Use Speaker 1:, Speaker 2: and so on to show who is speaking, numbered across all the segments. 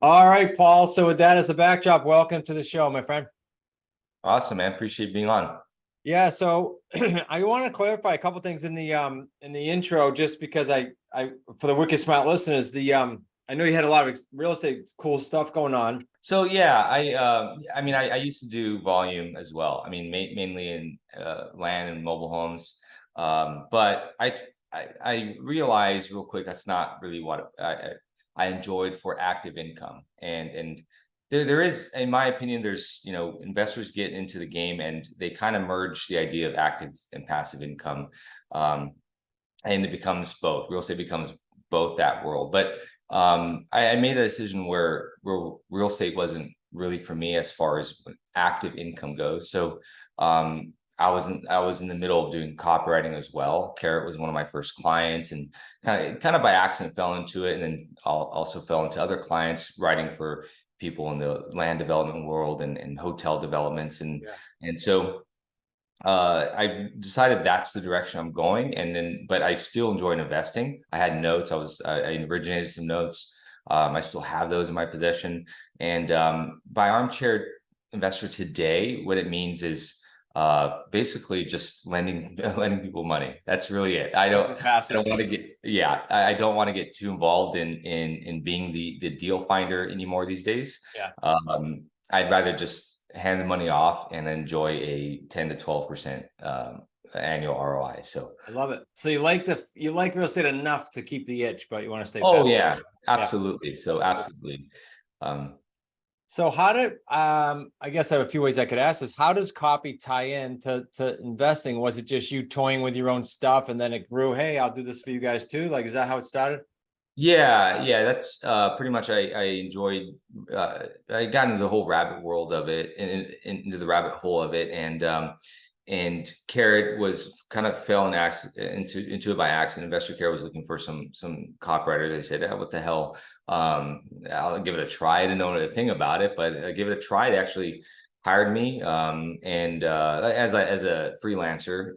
Speaker 1: All right, Paul. So with that as a backdrop, welcome to the show, my friend.
Speaker 2: Awesome, man. Appreciate being on.
Speaker 1: Yeah, so I want to clarify a couple things in the intro, just because I for the Wicked Smart listeners, I know you had a lot of real estate cool stuff going on.
Speaker 2: So yeah, I used to do volume as well. I mean, mainly in land and mobile homes. But I realized real quick that's not really what I enjoyed for active income. And there is, in my opinion, there's investors get into the game and they kind of merge the idea of active and passive income, um, and it becomes both. Real estate becomes both that world, but I made a decision where real estate wasn't really for me as far as active income goes. So I was in the middle of doing copywriting as well. Carrot was one of my first clients, and kind of by accident fell into it, and then also fell into other clients writing for people in the land development world and hotel developments, and so I decided that's the direction I'm going. But I still enjoyed investing. I had notes. I originated some notes. I still have those in my possession. And by armchair investor today, what it means is basically just lending people money. That's really it. I don't want to I don't want to get too involved in being the deal finder anymore these days.
Speaker 1: Yeah.
Speaker 2: I'd rather just hand the money off and enjoy a 10 to 12% annual ROI. So
Speaker 1: I love it. So you like real estate enough to keep the itch, but you want to stay
Speaker 2: oh
Speaker 1: back.
Speaker 2: yeah, absolutely.
Speaker 1: Yeah.
Speaker 2: So absolutely. Um,
Speaker 1: So how did I guess I have a few ways I could ask this. How does copy tie in to investing? Was it just you toying with your own stuff and then it grew, hey, I'll do this for you guys too? Like, is that how it started?
Speaker 2: yeah, that's pretty much I enjoyed I got into the whole rabbit world of it and into the rabbit hole of it, and Carrot was kind of fell into it by accident. Investor Care was looking for some copywriters. I said, what the hell? I'll give it a try. I didn't know anything about it, but I give it a try. They actually hired me and as a freelancer,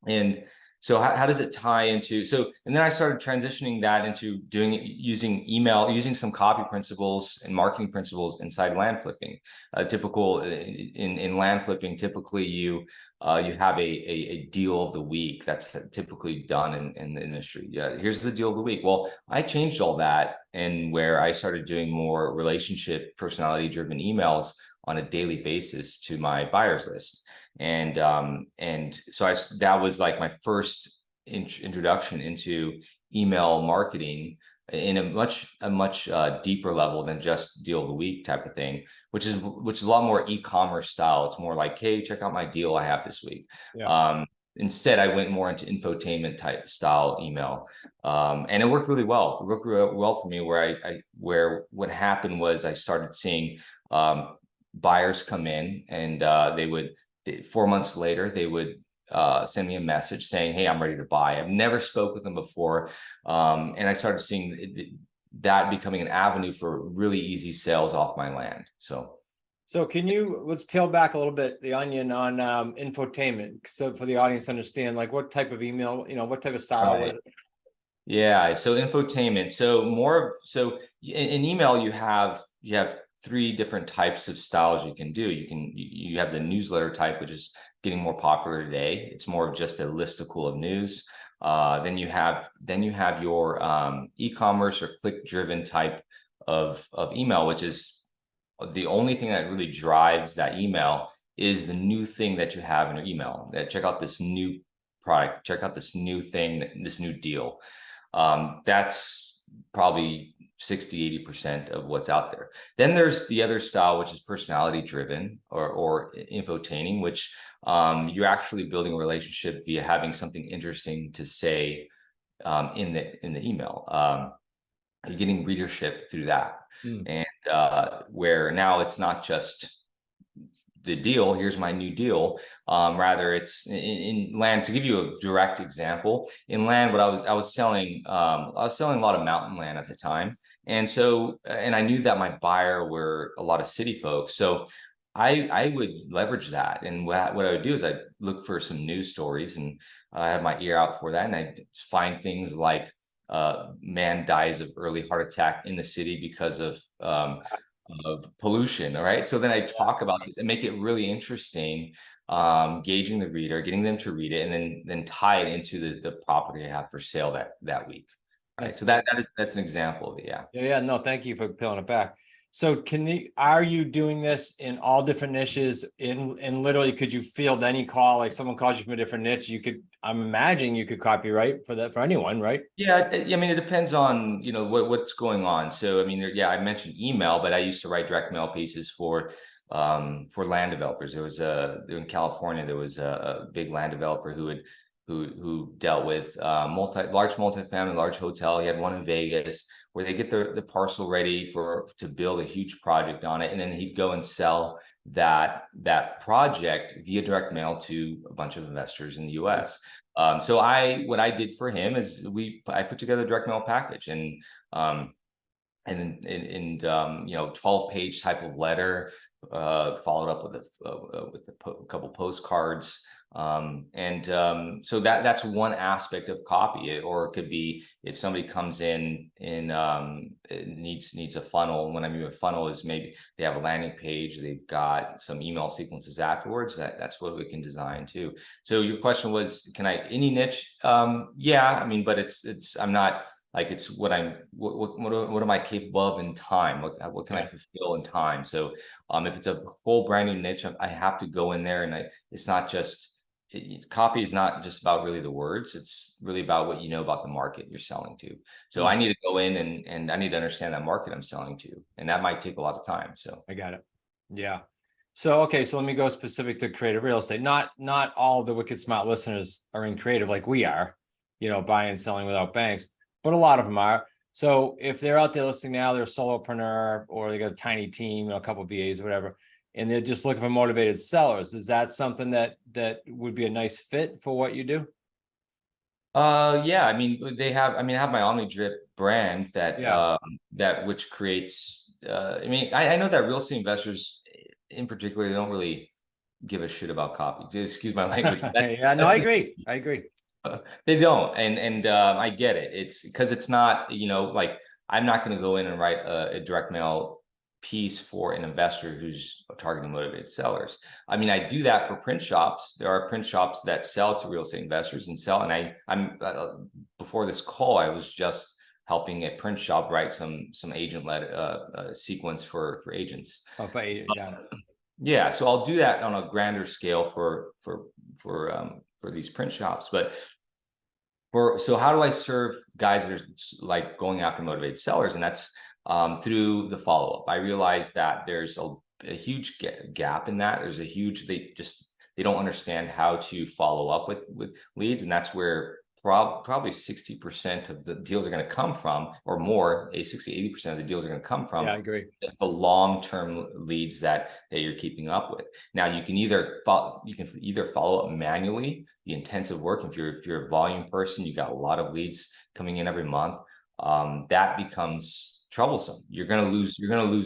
Speaker 2: and so how does it tie into and then I started transitioning that into doing it using email, using some copy principles and marketing principles inside land flipping. Typical in land flipping, typically you have a deal of the week that's typically done in the industry. Yeah, here's the deal of the week. Well, I changed all that, and where I started doing more relationship, personality driven emails on a daily basis to my buyers list. And so that was like my first introduction into email marketing in a much deeper level than just deal of the week type of thing, which is a lot more e-commerce style. It's more like, hey, check out my deal I have this week. Yeah. Instead, I went more into infotainment type style email, and it worked really well. It worked really well for me. Where what happened was I started seeing buyers come in, and they would 4 months later, they would send me a message saying, hey, I'm ready to buy. I've never spoke with them before. And I started seeing that becoming an avenue for really easy sales off my land. So
Speaker 1: let's peel back a little bit the onion on infotainment. So for the audience to understand, like what type of email, what type of style was it?
Speaker 2: Yeah, so infotainment. So in email, you have three different types of styles you can do. You have the newsletter type, which is getting more popular today. It's more of just a listicle of news. Then you have your e-commerce or click-driven type of email, which is the only thing that really drives that email is the new thing that you have in your email. That check out this new product, check out this new thing, this new deal. That's probably 60-80% of what's out there. Then there's the other style, which is personality driven or infotaining, which you're actually building a relationship via having something interesting to say in the email. You're getting readership through that. And where now it's not just the deal, here's my new deal. Rather, it's in land. To give you a direct example, in land, what I was selling a lot of mountain land at the time. And I knew that my buyer were a lot of city folks. So I would leverage that. And what I would do is I'd look for some news stories, and I had my ear out for that. And I'd find things like man dies of early heart attack in the city because of pollution. All right. So then I talk about this and make it really interesting, gauging the reader, getting them to read it, and then tie it into the property I have for sale that week. Right. So that's an example of it. Yeah.
Speaker 1: Yeah. No, thank you for peeling it back. So are you doing this in all different niches? In literally, could you field any call? Like someone calls you from a different niche, I'm imagining you could copyright for that for anyone, right?
Speaker 2: Yeah, I mean, it depends on, what's going on. So, I mean, I mentioned email, but I used to write direct mail pieces for land developers. There was in California, there was a big land developer who dealt with large multifamily, large hotel. He had one in Vegas where they get the parcel ready to build a huge project on it, and then he'd go and sell that project via direct mail to a bunch of investors in the US. So what I did for him is I put together a direct mail package, and 12-page type of letter, followed up with a couple postcards. So that's one aspect of copy. Or it could be if somebody comes in needs a funnel. When I mean a funnel is maybe they have a landing page, they've got some email sequences afterwards. That's what we can design too. So your question was, can I any niche? Yeah, I mean, but I'm not like it's what am I capable of in time? What can I fulfill in time? So if it's a whole brand new niche, I have to go in there, and it's not just. Copy is not just about really the words. It's really about what you know about the market you're selling to. So I need to go in and I need to understand that market I'm selling to. And that might take a lot of time. So
Speaker 1: I got it. Yeah. So, okay. So let me go specific to creative real estate. Not all the wicked smart listeners are in creative like we are, buying and selling without banks, but a lot of them are. So if they're out there listening now, they're a solopreneur or they got a tiny team, a couple of VAs, whatever, and they're just looking for motivated sellers. Is that something that would be a nice fit for what you do?
Speaker 2: Yeah, I mean, I have my OmniDrip brand that which creates, I know that real estate investors in particular, they don't really give a shit about copy. Excuse my language.
Speaker 1: Yeah, no, I agree.
Speaker 2: They don't. And I get it. It's because it's not, like I'm not going to go in and write a direct mail piece for an investor who's targeting motivated sellers. I mean, I do that for print shops. There are print shops that sell to real estate investors and sell. And I'm before this call, I was just helping a print shop write some agent-led sequence for agents.
Speaker 1: Oh, got it.
Speaker 2: Yeah, so I'll do that on a grander scale for these print shops. But so how do I serve guys that are like going after motivated sellers? And that's through the follow-up. I realized that there's a huge gap in that. There's a huge, they don't understand how to follow up with leads. And that's where probably 60% of the deals are going to come from, or more, 60-80% of the deals are going to come from.
Speaker 1: Yeah, I agree.
Speaker 2: Just the long-term leads that you're keeping up with. Now you can either follow up manually, the intensive work. If you're a volume person, you got a lot of leads coming in every month. That becomes troublesome. You're going to lose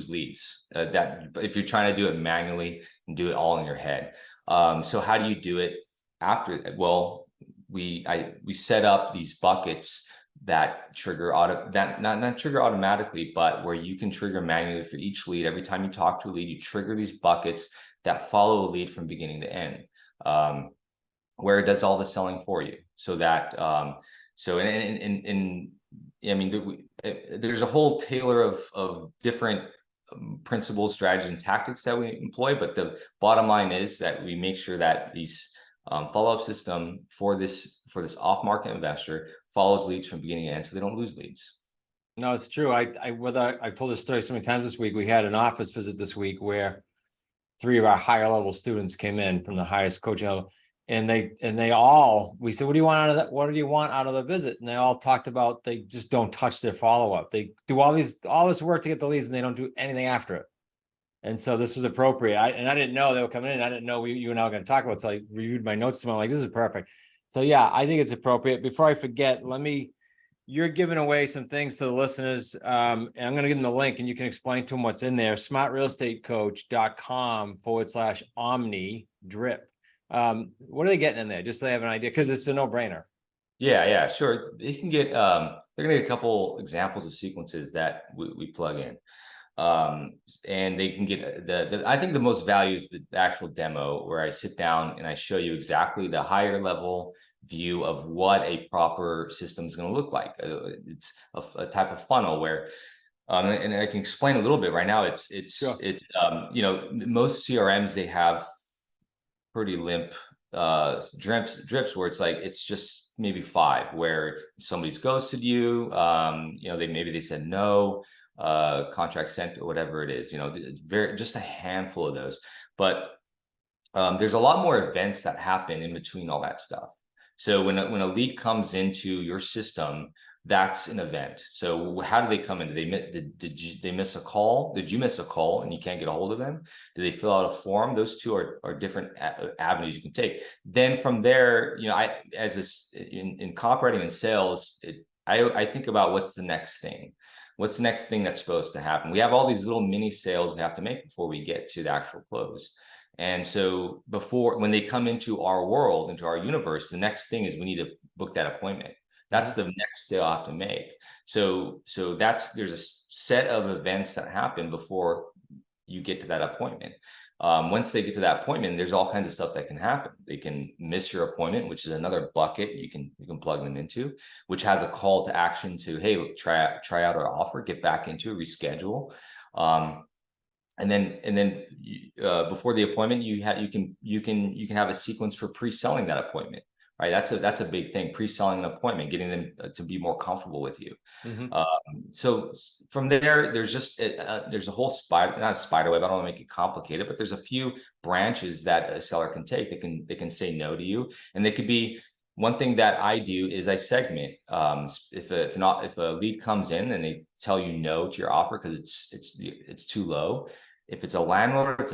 Speaker 2: leads that if you're trying to do it manually and do it all in your head. So how do you do it after? Well, we set up these buckets that trigger not trigger automatically, but where you can trigger manually for each lead. Every time you talk to a lead, you trigger these buckets that follow a lead from beginning to end, where it does all the selling for you. So that I mean, there's a whole tailor of different principles, strategies, and tactics that we employ. But the bottom line is that we make sure that these follow-up system for this off-market investor follows leads from beginning to end, so they don't lose leads.
Speaker 1: No, it's true. I've told this story so many times this week. We had an office visit this week where 3 of our higher level students came in from the highest coaching level. And we said, what do you want out of that? What do you want out of the visit? And they all talked about, they just don't touch their follow-up. They do all this work to get the leads and they don't do anything after it. And so this was appropriate. I didn't know they were coming in. I didn't know you and I were going to talk about it. So I reviewed my notes tomorrow. I'm like, this is perfect. So yeah, I think it's appropriate. Before I forget, you're giving away some things to the listeners. And I'm going to give them the link and you can explain to them what's in there. smartrealestatecoach.com/OmniDrip. What are they getting in there? Just so they have an idea, because it's a no-brainer.
Speaker 2: Yeah, sure. They can get they're gonna get a couple examples of sequences that we plug in. And they can get I think the most value is the actual demo where I sit down and I show you exactly the higher level view of what a proper system is going to look like. It's a type of funnel where and I can explain a little bit right now.
Speaker 1: Sure.
Speaker 2: You know, most CRMs, they have pretty limp drips where it's like it's just maybe 5 where somebody's ghosted you, you know, maybe they said no, contract sent or whatever it is, you know, just a handful of those. But there's a lot more events that happen in between all that stuff. So when a lead comes into your system, that's an event. So how do they come in? Did they miss a call? Did you miss a call and you can't get a hold of them? Do they fill out a form? Those two are different avenues you can take. Then from there, you know, in copywriting and sales, I think about what's the next thing. What's the next thing that's supposed to happen? We have all these little mini sales we have to make before we get to the actual close. And so when they come into our world, into our universe, the next thing is we need to book that appointment. That's the next sale I have to make. So there's a set of events that happen before you get to that appointment. Once they get to that appointment, there's all kinds of stuff that can happen. They can miss your appointment, which is another bucket you can plug them into, which has a call to action to, hey, try out our offer, get back into, reschedule. And then before the appointment, you can have a sequence for pre-selling that appointment. Right, that's a big thing. Pre-selling an appointment, getting them to be more comfortable with you. So from there, there's just there's a whole not a spider web. I don't want to make it complicated, but there's a few branches that a seller can take. They can say no to you, and they could be. One thing that I do is I segment. If a lead comes in and they tell you no to your offer because it's too low. If it's a landlord,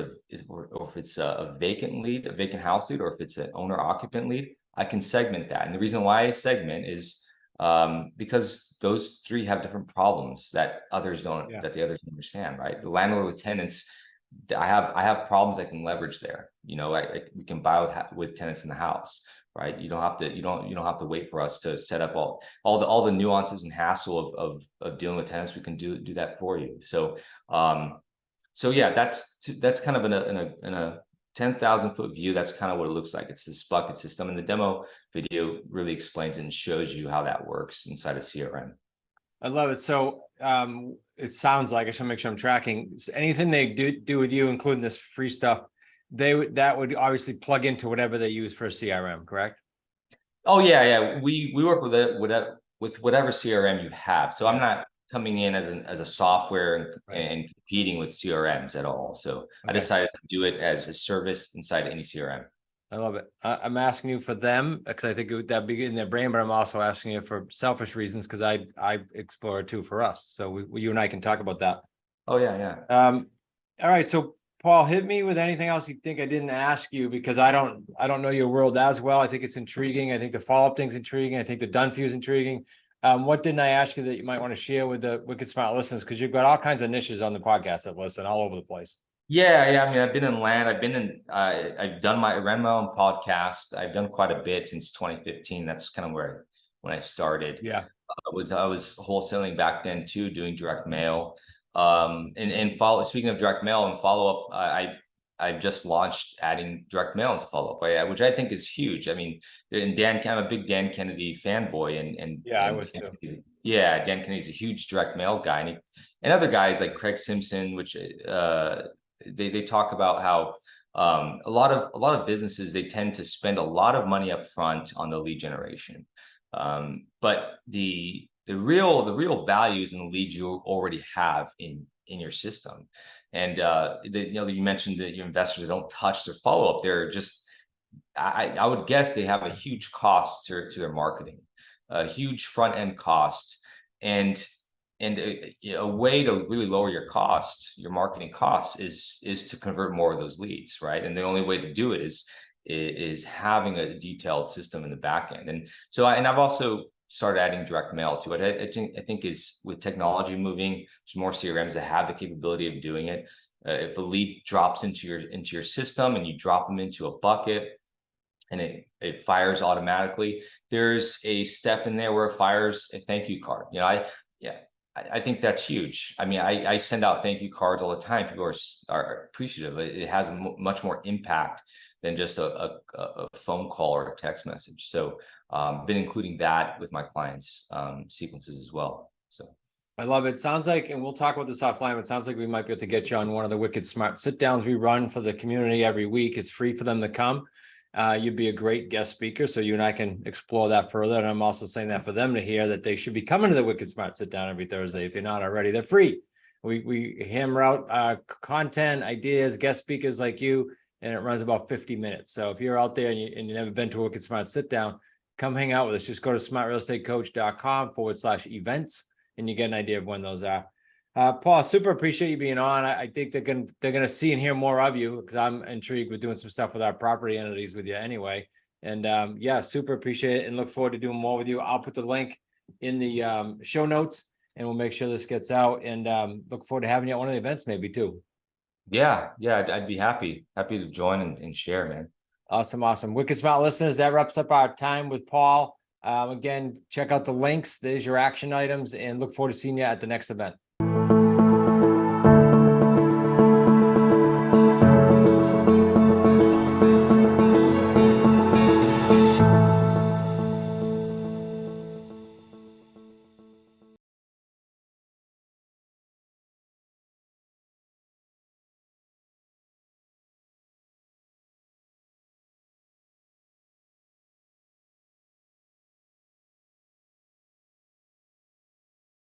Speaker 2: or if it's a vacant lead, a vacant house lead, or if it's an owner occupant lead, I can segment that. And the reason why I segment is because those 3 have different problems that others don't, that the others don't understand, right? The landlord with tenants, I have problems I can leverage there. You know, we can buy with tenants in the house, right? You don't have to wait for us to set up all the nuances and hassle of dealing with tenants. We can do that for you. So yeah, that's kind of in a 10,000 foot view. That's kind of what it looks like. It's this bucket system, and the demo video really explains it and shows you how that works inside a CRM.
Speaker 1: I love it. So it sounds like, I should make sure I'm tracking, so anything they do with you, including this free stuff, that would obviously plug into whatever they use for a CRM, correct?
Speaker 2: Oh yeah. We work with whatever CRM you have. So I'm not coming in as a software and competing with CRMs at all. So I decided to do it as a service inside any CRM.
Speaker 1: I love it. I'm asking you for them because I think that'd be in their brain, but I'm also asking you for selfish reasons because I explore it too for us. So you and I can talk about that.
Speaker 2: Oh yeah.
Speaker 1: All right. So Paul, hit me with anything else you think I didn't ask you, because I don't know your world as well. I think it's intriguing. I think the follow-up thing's intriguing. I think the done for you is intriguing. What didn't I ask you that you might want to share with the Wicked Smart listeners? Because you've got all kinds of niches on the podcast that listen all over the place.
Speaker 2: Yeah. I mean, I've been in land. I've ran my own podcast. I've done quite a bit since 2015. That's kind of when I started.
Speaker 1: Yeah.
Speaker 2: I was wholesaling back then too, doing direct mail. Speaking of direct mail and follow up, I just launched adding direct mail into follow up, which I think is huge. I mean, I'm a big Dan Kennedy fanboy, and
Speaker 1: I was too.
Speaker 2: Yeah, Dan Kennedy's a huge direct mail guy, and other guys like Craig Simpson, which they talk about how a lot of businesses, they tend to spend a lot of money up front on the lead generation, but the real value is in the leads you already have in your system. And you mentioned that your investors don't touch their follow-up. They're just, I would guess they have a huge cost to their marketing, a huge front-end cost, and a way to really lower your marketing costs is to convert more of those leads, right? And the only way to do it is having a detailed system in the back end. And so I've also started adding direct mail to it. I think is with technology moving, there's more CRMs that have the capability of doing it. If a lead drops into your system and you drop them into a bucket and it fires automatically, there's a step in there where it fires a thank you card. You know, I think that's huge. I mean, I send out thank you cards all the time. People are appreciative. It has much more impact than just a phone call or a text message. So been including that with my clients' sequences as well. So
Speaker 1: I love it. Sounds like, and we'll talk about this offline, but it sounds like we might be able to get you on one of the wicked smart sit downs we run for the community every week. It's free for them to come. You'd be a great guest speaker, so you and I can explore that further. And I'm also saying that for them to hear that they should be coming to the Wicked Smart Sit Down every Thursday. If you're not already, they're free. We hammer out content, ideas, guest speakers like you, and it runs about 50 minutes. So if you're out there and you've never been to a Wicked Smart Sit Down, come hang out with us. Just go to smartrealestatecoach.com/events, and you get an idea of when those are. Paul, super appreciate you being on. I think they're gonna see and hear more of you, because I'm intrigued with doing some stuff with our property entities with you anyway. And yeah, super appreciate it and look forward to doing more with you. I'll put the link in the show notes, and we'll make sure this gets out, and look forward to having you at one of the events maybe too.
Speaker 2: yeah, I'd be happy to join and share, man.
Speaker 1: Awesome. Wicked Smart listeners, that wraps up our time with Paul. Again, check out the links. There's your action items, and look forward to seeing you at the next event.